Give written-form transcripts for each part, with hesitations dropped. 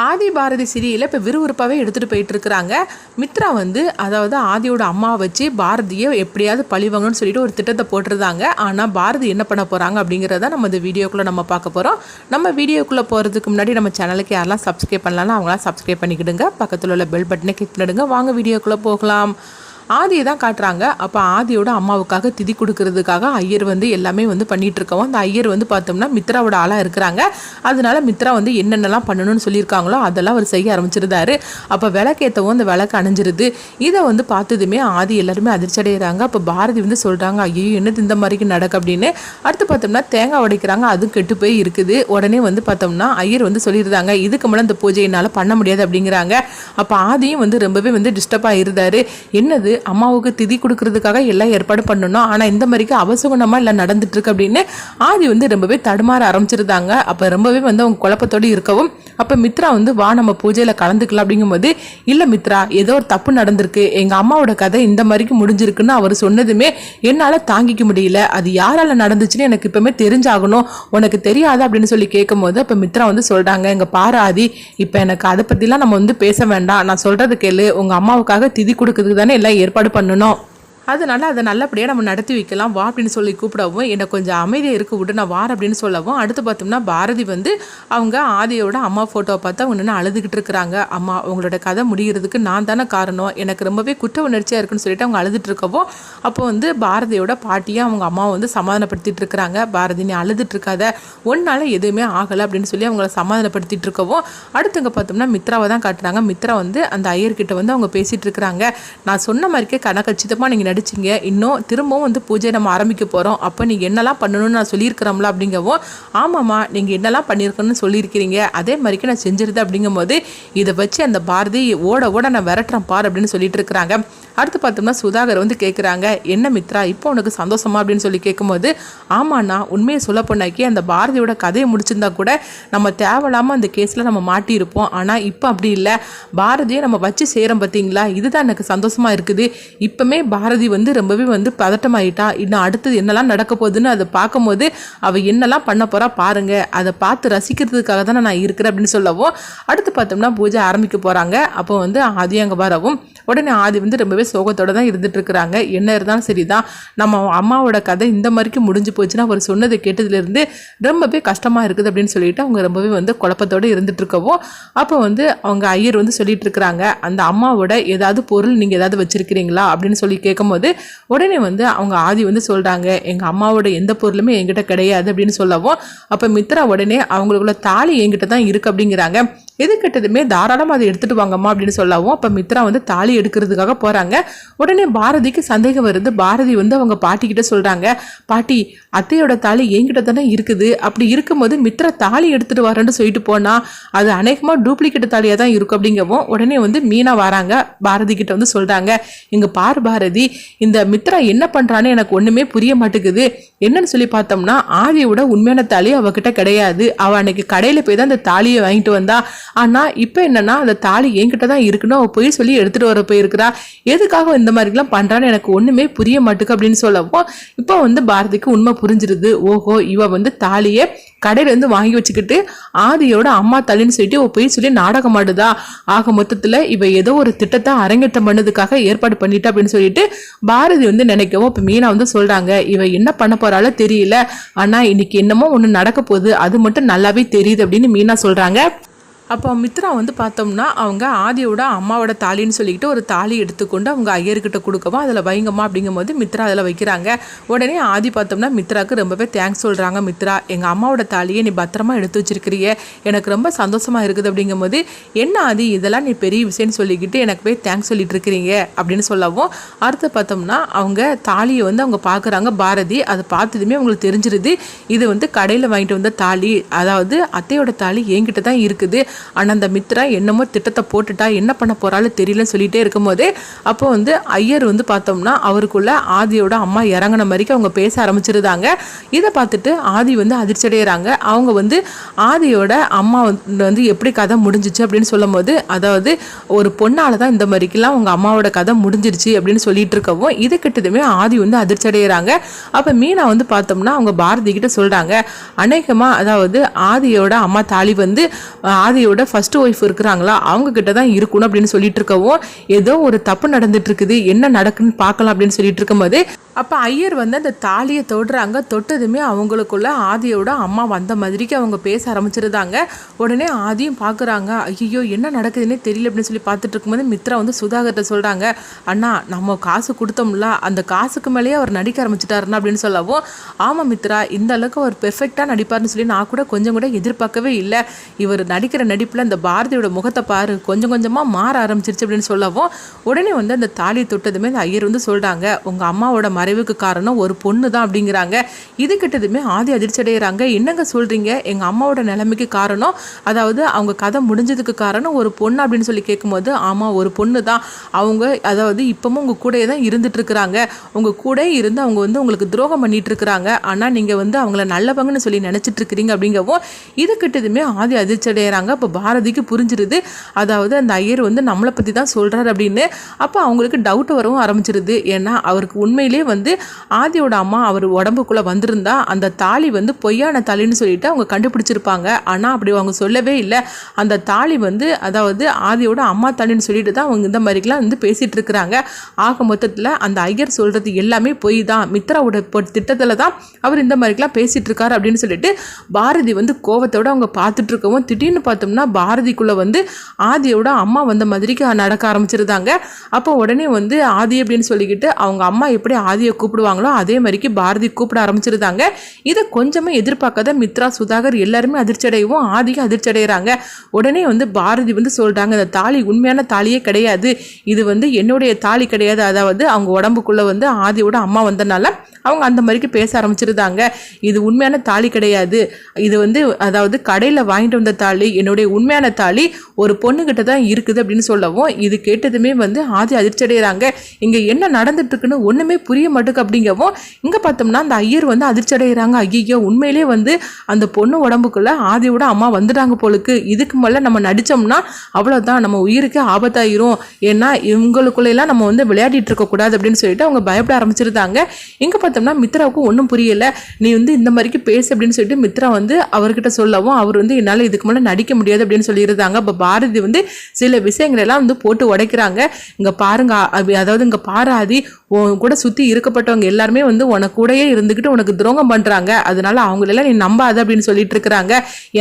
ஆதி பாரதி சீரியலை இப்போ விறுவிறுப்பாகவே எடுத்துகிட்டு போயிட்டு இருக்கிறாங்க. மித்ரா அதாவது ஆதியோட அம்மாவை வச்சு பாரதியை எப்படியாவது பழிவாங்கன்னு சொல்லிட்டு ஒரு திட்டத்தை போட்டிருந்தாங்க. ஆனால் பாரதி என்ன பண்ண போகிறாங்க அப்படிங்கிறத நம்ம இந்த வீடியோக்குள்ளே நம்ம பார்க்க போகிறோம். நம்ம வீடியோக்குள்ளே போகிறதுக்கு முன்னாடி நம்ம சேனலுக்கு யாரெல்லாம் சப்ஸ்கிரைப் பண்ணலாம்னா அவங்களாம் சப்ஸ்கிரைப் பண்ணிக்கிடுங்க. பக்கத்தில் உள்ள பெல் பட்டனை கிளிக் பண்ணிடுங்க. வாங்க வீடியோக்குள்ளே போகலாம். ஆதியை தான் காட்டுறாங்க. அப்போ ஆதியோட அம்மாவுக்காக திதி கொடுக்கறதுக்காக ஐயர் எல்லாமே பண்ணிட்டு இருக்கவும் அந்த ஐயர் பார்த்தோம்னா மித்ராவோட ஆளாக இருக்கிறாங்க. அதனால மித்ரா என்னென்னலாம் பண்ணணும்னு சொல்லியிருக்காங்களோ அதெல்லாம் அவர் செய்ய ஆரம்பிச்சிருந்தாரு. அப்போ விளக்கேற்றவும் அந்த விளக்கு அணைஞ்சிருது. இதை பார்த்ததுமே ஆதி எல்லாருமே அதிர்ச்சி அடைகிறாங்க. அப்போ பாரதி சொல்கிறாங்க, ஐயோ என்னது இந்த மாதிரிக்கு நடக்கு அப்படின்னு. அடுத்து பார்த்தோம்னா தேங்காய் உடைக்கிறாங்க. அதுவும் கெட்டு போய் இருக்குது. உடனே பார்த்தோம்னா ஐயர் சொல்லியிருந்தாங்க, இதுக்கு மேலே இந்த பூஜை என்னால் பண்ண முடியாது அப்படிங்கிறாங்க. அப்போ ஆதியும் ரொம்பவே டிஸ்டர்ப் ஆகிருந்தாரு. என்னது அம்மாவுக்கு திதி கொடுக்கறதுக்காக எல்லாம் ஏற்பாடு பண்ணணும், ஆனால் இந்த மாதிரிக்கு அவசகுணமாக எல்லாம் நடந்துட்டு இருக்கு அப்படின்னு ஆதி ரொம்பவே தடுமாற ஆரம்பிச்சிருந்தாங்க. அப்போ ரொம்பவே அவங்க குழப்பத்தோடு இருக்கவும் அப்போ மித்ரா வா நம்ம பூஜையில் கலந்துக்கலாம் அப்படிங்கும்போது, இல்லை மித்ரா ஏதோ ஒரு தப்பு நடந்திருக்கு, எங்கள் அம்மாவோட கதை இந்த மாதிரிக்கு முடிஞ்சிருக்குன்னு அவர் சொன்னதுமே என்னால் தாங்கிக்க முடியல. அது யாரால நடந்துச்சுன்னு எனக்கு இப்பவுமே தெரிஞ்சாகணும், உனக்கு தெரியாதா அப்படின்னு சொல்லி கேட்கும் போது அப்போ மித்ரா சொல்கிறாங்க, எங்கள் பாரு ஆதி, இப்போ எனக்கு அதை பற்றிலாம் நம்ம பேச வேண்டாம், நான் சொல்கிறது கேளு, உங்கள் அம்மாவுக்காக திதி கொடுக்கறதுக்கு தானே எல்லாம் ஏற்பாடு பண்ணணும், அதனால அதை நல்லபடியாக நம்ம நடத்தி வைக்கலாம் வா அப்படின்னு சொல்லி கூப்பிடவும், எனக்கு கொஞ்சம் அமைதியாக இருக்க விட்டு நான் வார் அப்படின்னு சொல்லவும், அடுத்து பார்த்தோம்னா பாரதி அவங்க ஆதியோட அம்மா ஃபோட்டோவை பார்த்து அவங்க நின்று அழுதுகிட்டு இருக்கிறாங்க. அம்மா உங்களோட கதை முடிகிறதுக்கு நான் தானே காரணம், எனக்கு ரொம்பவே குற்ற உணர்ச்சியாக இருக்குன்னு சொல்லிட்டு அவங்க அழுதுட்டு இருக்கவும் அப்போ பாரதியோட பாட்டியை அவங்க அம்மாவை சமாதானப்படுத்திட்டு இருக்கிறாங்க. பாரதி நீ அழுதுட்டு இருக்காத, ஒன்னால எதுவுமே ஆகலை அப்படின்னு சொல்லி அவங்கள சமாதானப்படுத்திட்டு இருக்கவும் அடுத்தவங்க பார்த்தோம்னா மித்ராவை தான் காட்டுறாங்க. மித்ரா அந்த ஐயர்கிட்ட அவங்க பேசிட்டு இருக்கிறாங்க. நான் சொன்ன மாதிரிக்கே கணக்கச்சிதமாக நீங்கள் நடிச்சிங்க, இன்னும் திரும்பவும் பூஜை நம்ம ஆரம்பிக்க போகிறோம், அப்போ நீங்கள் என்னெல்லாம் பண்ணணும்னு நான் சொல்லியிருக்கிறோம்ல அப்படிங்கவும், ஆமாம்மா நீங்கள் என்னெல்லாம் பண்ணியிருக்கணும்னு சொல்லியிருக்கிறீங்க, அதே மாதிரிக்கு நான் செஞ்சிருது அப்படிங்கும் போது இதை வச்சு அந்த பாரதி ஓட ஓட நான் விரட்டுறேன் பார் அப்படின்னு சொல்லிட்டு இருக்கிறாங்க. அடுத்து பார்த்தோம்னா சுதாகர் கேட்குறாங்க, என்ன மித்ரா இப்போ உனக்கு சந்தோஷமா அப்படின்னு சொல்லி கேட்கும்போது, ஆமாண்ணா உண்மையை சொல்ல போனாக்கி அந்த பாரதியோட கதையை முடிச்சிருந்தா கூட நம்ம தேவையில்லாமல் அந்த கேஸில் நம்ம மாட்டியிருப்போம், ஆனால் இப்போ அப்படி இல்லை, பாரதியை நம்ம வச்சு செய்கிறோம் பார்த்தீங்களா, இதுதான் எனக்கு சந்தோஷமாக இருக்குது. இப்போமே பாரதி ரொம்பவே பதட்டமாயிட்டா, இன்னும் அடுத்தது என்னெல்லாம் நடக்க போகுதுன்னு அதை பார்க்கும்போது அவள் என்னெல்லாம் பண்ண போகிறா பாருங்க, அதை பார்த்து ரசிக்கிறதுக்காக தானே நான் இருக்கிறேன் அப்படின்னு சொல்லவும் அடுத்து பார்த்தோம்னா பூஜை ஆரம்பிக்க போகிறாங்க. அப்போ ஆதி அங்கே வரவும் உடனே ஆதி ரொம்பவே சோகத்தோடு தான் இருந்துட்டு இருக்கிறாங்க. என்ன இருந்தாலும் சரிதான், நம்ம அம்மாவோட கதை இந்த மாதிரிக்கு முடிஞ்சு போச்சுன்னா அவர் சொன்னதை கேட்டதுலேருந்து ரொம்பவே கஷ்டமாக இருக்குது அப்படின்னு சொல்லிட்டு அவங்க ரொம்பவே குழப்பத்தோடு இருந்துட்டு இருக்கவும் அப்போ அவங்க ஐயர் சொல்லிட்டு இருக்கிறாங்க, அந்த அம்மாவோட ஏதாவது பொருள் நீங்கள் ஏதாவது வச்சிருக்கிறீங்களா அப்படின்னு சொல்லி கேட்கும்போது உடனே அவங்க ஆதி சொல்கிறாங்க, எங்கள் அம்மாவோட எந்த பொருளுமே என்கிட்ட கிடையாது அப்படின்னு சொல்லவும் அப்போ மித்ரா உடனே அவங்களுக்குள்ள தாலி என்கிட்ட தான் இருக்குது அப்படிங்கிறாங்க. எது கெட்டதுமே தாராளமாக அதை எடுத்துகிட்டு வாங்கம்மா அப்படின்னு சொல்லவும் அப்போ மித்ரா தாலி எடுக்கிறதுக்காக போகிறாங்க. உடனே பாரதிக்கு சந்தேகம் வருது. பாரதி அவங்க பாட்டிக்கிட்ட சொல்கிறாங்க, பாட்டி அத்தையோட தாலி என்கிட்ட தானே இருக்குது, அப்படி இருக்கும்போது மித்ரா தாலி எடுத்துகிட்டு வரேன்னு சொல்லிட்டு போனால் அது அநேகமாக டூப்ளிகேட் தாலியாக தான் இருக்கும் அப்படிங்கவும் உடனே மீனா வராங்க. பாரதி கிட்ட சொல்கிறாங்க, இங்கே பாரு பாரதி, இந்த மித்ரா என்ன பண்ணுறான்னு எனக்கு ஒன்றுமே புரிய மாட்டேங்குது, என்னன்னு சொல்லி பார்த்தோம்னா ஆதியோட உண்மையான தாலி அவகிட்ட கிடையாது, அவள் அன்னைக்கு கடையில் போய் தான் அந்த தாலியை வாங்கிட்டு வந்தா, ஆனால் இப்போ என்னன்னா அந்த தாலி என்கிட்ட தான் இருக்குன்னு அவள் போய் சொல்லி எடுத்துகிட்டு வர போயிருக்கிறா, எதுக்காக இந்த மாதிரிலாம் பண்ணுறான்னு எனக்கு ஒன்றுமே புரிய மாட்டேக்கு அப்படின்னு சொல்லவும் இப்போ பாரதிக்கு உண்மை புரிஞ்சிருது. ஓஹோ இவ தாலியை கடையிலேருந்து வாங்கி வச்சுக்கிட்டு ஆதியோட அம்மா தாலின்னு சொல்லிட்டு அவள் போய் சொல்லி நாடகம் ஆடுதா, ஆக மொத்தத்தில் இவ ஏதோ ஒரு திட்டத்தை அரங்கேற்றம் பண்ணதுக்காக ஏற்பாடு பண்ணிட்டா அப்படின்னு சொல்லிட்டு பாரதி நினைக்கவும் இப்போ மீனா சொல்கிறாங்க, இவ என்ன பண்ண போறாளோ தெரியல, ஆனால் இன்னைக்கு என்னமோ ஒன்று நடக்க போகுது, அது மட்டும் நல்லாவே தெரியுது அப்படின்னு மீனா சொல்கிறாங்க. அப்போ மித்ரா பார்த்தோம்னா அவங்க ஆதியோட அம்மாவோட தாலின்னு சொல்லிக்கிட்டு ஒரு தாலி எடுத்துக்கொண்டு அவங்க ஐயர்கிட்ட கொடுக்கவும் அதில் வைங்கம்மா அப்படிங்கும்போது மித்ரா அதில் வைக்கிறாங்க. உடனே ஆதி பார்த்தோம்னா மித்ராவுக்கு ரொம்பவே தேங்க்ஸ் சொல்கிறாங்க. மித்ரா எங்கள் அம்மாவோட தாலியை நீ பத்திரமா எடுத்து வச்சிருக்கிறிய, எனக்கு ரொம்ப சந்தோஷமாக இருக்குது அப்படிங்கும்போது, என்ன ஆதி இதெல்லாம் நீ பெரிய விஷயம்னு சொல்லிக்கிட்டு எனக்கு போய் தேங்க்ஸ் சொல்லிட்டு இருக்கிறீங்க அப்படின்னு சொல்லவும் அடுத்து பார்த்தோம்னா அவங்க தாலியை அவங்க பார்க்குறாங்க. பாரதி அதை பார்த்ததுமே அவங்களுக்கு தெரிஞ்சிருது, இது கடையில் வாங்கிட்டு வந்த தாலி, அதாவது அத்தையோட தாலி என்கிட்ட தான் இருக்குது, ஆனால் அந்த மித்ரா என்னமோ திட்டத்தை போட்டுட்டா, என்ன பண்ண போறாலும் தெரியலன்னு சொல்லிட்டே இருக்கும்போது அப்போ ஐயர் பார்த்தோம்னா அவருக்குள்ள ஆதியோட அம்மா இறங்கின மாதிரிக்கு அவங்க பேச ஆரம்பிச்சிருந்தாங்க. இதை பார்த்துட்டு ஆதி அதிர்ச்சி அடைகிறாங்க. அவங்க ஆதியோட அம்மா எப்படி கதை முடிஞ்சிச்சு அப்படின்னு சொல்லும் போது, அதாவது ஒரு பொண்ணால தான் இந்த மாதிரிக்கெல்லாம் அவங்க அம்மாவோட கதை முடிஞ்சிருச்சு அப்படின்னு சொல்லிட்டு இருக்கவும் இது கிட்டதுமே ஆதி அதிர்ச்சி அடைகிறாங்க. அப்போ மீனா பார்த்தோம்னா அவங்க பாரதி கிட்ட சொல்றாங்க, அநேகமா அதாவது ஆதியோட அம்மா தாலி ஆதி ஆதியோட ஃபர்ஸ்ட் ஒய்ஃப் இருக்கிறாங்களா அவங்க கிட்ட தான் இருக்கணும் அப்படின்னு சொல்லிட்டு இருக்கவும், ஏதோ ஒரு தப்பு நடந்துட்டு இருக்குது, என்ன நடக்குன்னு பார்க்கலாம் அப்படின்னு சொல்லிட்டு இருக்கும்போது அப்போ ஐயர் வந்து அந்த தாலியை தொடுறாங்க. தொட்டதுமே அவங்களுக்குள்ள ஆதியோட அம்மா வந்த மாதிரிக்கு அவங்க பேச ஆரம்பிச்சிருந்தாங்க. உடனே ஆதியும் பார்க்குறாங்க, ஐயோ என்ன நடக்குதுன்னே தெரியல அப்படின்னு சொல்லி பார்த்துட்டு இருக்கும்போது மித்ரா வந்து சுதாகர்கிட்ட சொல்கிறாங்க, அண்ணா நம்ம காசு கொடுத்தோம்ல அந்த காசுக்கு மேலேயே அவர் நடிக்க ஆரம்பிச்சிட்டாருன்னா அப்படின்னு சொல்லவும், ஆமாம் மித்ரா இந்த அளவுக்கு அவர் பெர்ஃபெக்டாக நடிப்பார்னு சொல்லி நான் கூட கொஞ்சம் கூட எதிர்பார்க்கவே இல்லை. இவர் நடிக்கிற நடிப்பில் அந்த பாரதியோட முகத்தை பாரு கொஞ்சம் கொஞ்சமாக மாற ஆரம்பிச்சிருச்சு அப்படின்னு சொல்லவும், உடனே வந்து அந்த தாலியை தொட்டதுமே அந்த ஐயர் வந்து சொல்கிறாங்க, உங்கள் அம்மாவோட மறைவுக்கு காரணம் ஒரு பொண்ணு தான் அப்படிங்கிறாங்க. இது கிட்டதுமே ஆதி அதிர்ச்சி அடைகிறாங்க. என்னங்க சொல்கிறீங்க, எங்கள் அம்மாவோட நிலைமைக்கு காரணம், அதாவது அவங்க கதை முடிஞ்சதுக்கு காரணம் ஒரு பொண்ணு அப்படின்னு சொல்லி கேட்கும்போது, ஆமாம் ஒரு பொண்ணு தான், அவங்க அதாவது இப்பவும் உங்கள் கூடயே தான் இருந்துட்டு இருக்கிறாங்க, உங்கள் கூட இருந்து அவங்க வந்து உங்களுக்கு துரோகம் பண்ணிட்டு இருக்கிறாங்க, ஆனால் நீங்கள் வந்து அவங்கள நல்லவங்கன்னு சொல்லி நினச்சிட்டு இருக்கிறீங்க அப்படிங்கவும், இது கிட்டதுமே ஆதி அதிர்ச்சி அடைகிறாங்க. அப்போ பாரதிக்கு புரிஞ்சிருது, அதாவது அந்த ஐயர் வந்து நம்மளை பற்றி தான் சொல்கிறார் அப்படின்னு. அப்போ அவங்களுக்கு டவுட் வரவும் ஆரம்பிச்சிருது. ஏன்னா அவருக்கு உண்மையிலே வந்து ஆதியோட அம்மா அவர் உடம்புக்குள்ளே வந்திருந்தா அந்த தாலி வந்து பொய்யான தாலின்னு சொல்லிட்டு அவங்க கண்டுபிடிச்சிருப்பாங்க. ஆனால் அப்படி அவங்க சொல்லவே இல்லை. அந்த தாலி வந்து அதாவது ஆதியோட அம்மா தாலின்னு சொல்லிட்டு தான் அவங்க இந்த மாதிரிலாம் வந்து பேசிகிட்டு இருக்கிறாங்க. ஆக மொத்தத்தில் அந்த ஐயர் சொல்கிறது எல்லாமே பொய் தான், மித்ராவோட திட்டத்தில் தான் அவர் இந்த மாதிரிலாம் பேசிகிட்டு இருக்காரு அப்படின்னு சொல்லிட்டு பாரதி வந்து கோவத்தோடு அவங்க பார்த்துட்டு இருக்கவும், திடீர்னு பார்த்தோம்னா பாரதிக்குள்ளே வந்து ஆதியோட அம்மா வந்த மாதிரிக்கு நடக்க ஆரம்பிச்சிருந்தாங்க. அப்போ உடனே வந்து ஆதி அப்படின்னு சொல்லிக்கிட்டு அவங்க அம்மா எப்படி ஆதியை கூப்பிடுவாங்களோ அதே மாதிரிக்கு பாரதி கூப்பிட ஆரம்பிச்சிருந்தாங்க. இதை கொஞ்சமே எதிர்பார்க்காத மித்ரா சுதாகர் எல்லாருமே அதிர்ச்சி அடையவும் ஆதிக்கு அதிர்ச்சி அடைகிறாங்க. உடனே வந்து பாரதி வந்து சொல்கிறாங்க, இந்த தாலி உண்மையான தாலியே கிடையாது, இது வந்து என்னுடைய தாலி கிடையாது, அதாவது அவங்க உடம்புக்குள்ளே வந்து ஆதியோட அம்மா வந்தனால அவங்க அந்த மாதிரிக்கு பேச ஆரம்பிச்சிருந்தாங்க, இது உண்மையான தாலி கிடையாது, இது வந்து அதாவது கடையில் வாங்கிட்டு வந்த தாலி, என்னுடைய உண்மையான தாலி ஒரு பொண்ணுகிட்ட தான் இருக்குது அப்படின்னு சொல்லவும், இது கேட்டதுமே வந்து ஆதி அதிர்ச்சி அடைகிறாங்க. இங்கே என்ன நடந்துட்டு இருக்குன்னு ஒன்றுமே புரிய மாட்டுக்கு அப்படிங்கவும், இங்கே பார்த்தோம்னா அந்த ஐயர் வந்து அதிர்ச்சி அடைகிறாங்க. ஐயோ உண்மையிலே வந்து அந்த பொண்ணு உடம்புக்குள்ள ஆதியோட அம்மா வந்துட்டாங்க போலுக்கு, இதுக்கு மேலே நம்ம நடித்தோம்னா அவ்வளோதான், நம்ம உயிருக்கு ஆபத்தாயிரும், ஏன்னா இவங்களுக்குள்ளெல்லாம் நம்ம வந்து விளையாடிட்டு இருக்கக்கூடாது அப்படின்னு சொல்லிட்டு அவங்க பயப்பட ஆரம்பிச்சிருந்தாங்க. இங்கே பார்த்தோம்னா மித்ராவுக்கு ஒன்றும் புரியலை. நீ வந்து இந்த மாதிரிக்கு பேசு அப்படின்னு சொல்லிட்டு மித்ரா வந்து அவர்கிட்ட சொல்லவும், அவர் வந்து என்னால் இதுக்கு மேலே நடிக்க முடியாது அப்படின்னு சொல்லியிருந்தாங்க. அப்போ பாரதி வந்து சில விஷயங்களெல்லாம் வந்து போட்டு உடைக்கிறாங்க. இங்கே பாருங்க, அதாவது இங்கே பாராதி உன் கூட சுற்றி இருக்கப்பட்டவங்க எல்லாருமே வந்து உனக்கு கூடயே இருந்துக்கிட்டு உனக்கு துரோகம் பண்ணுறாங்க, அதனால அவங்களெல்லாம் நீ நம்பாத அப்படின்னு சொல்லிட்டு இருக்கிறாங்க.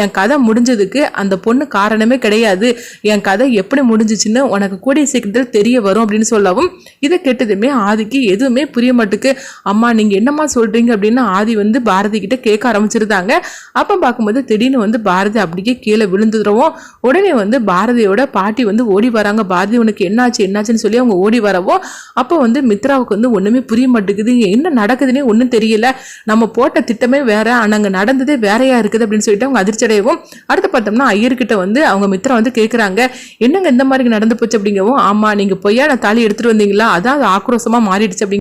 என் கதை முடிஞ்சதுக்கு அந்த பொண்ணு காரணமே கிடையாது, என் கதை எப்படி முடிஞ்சிச்சுன்னு உனக்கு கூடிய சீக்கிரத்தில் தெரிய வரும் அப்படின்னு சொல்லவும், இதை கேட்டதுமே ஆதிக்கு எதுவுமே புரிய மாட்டுக்கு. அம்மா நீங்கள் என்னம்மா சொல்கிறீங்க அப்படின்னு ஆதி வந்து பாரதி கிட்ட கேட்க ஆரம்பிச்சிருந்தாங்க. அப்போ பார்க்கும்போது திடீர்னு வந்து பாரதி அப்படியே கீழே விழுந்துடுறவும், உடனே வந்து பாரதியோட பாட்டி வந்து ஓடி வராங்க. பாரதி உனக்கு என்னாச்சுன்னு சொல்லி அவங்க ஓடி வரவும், அப்போ வந்து மித்ராவுக்கு வந்து ஒன்றுமே புரிய மாட்டேங்குது, என்ன நடக்குதுன்னே ஒன்றும் தெரியல, நம்ம போட்ட திட்டமே வேற, ஆனால் அங்கே நடந்ததே வேறையா இருக்குது அப்படின்னு சொல்லிட்டு அவங்க அதிர்ச்சி அடையவும், அடுத்து பார்த்தோம்னா ஐயர்கிட்ட வந்து அவங்க மித்ரா வந்து கேட்குறாங்க, என்னங்க இந்த மாதிரி நடந்து போச்சு அப்படிங்கவும், ஆமாம் நீங்கள் பொய்யான தாலி எடுத்துகிட்டு வந்தீங்களா, அதான் அது ஆக்ரோஷமாக மாறிடுச்சு அப்படிங்க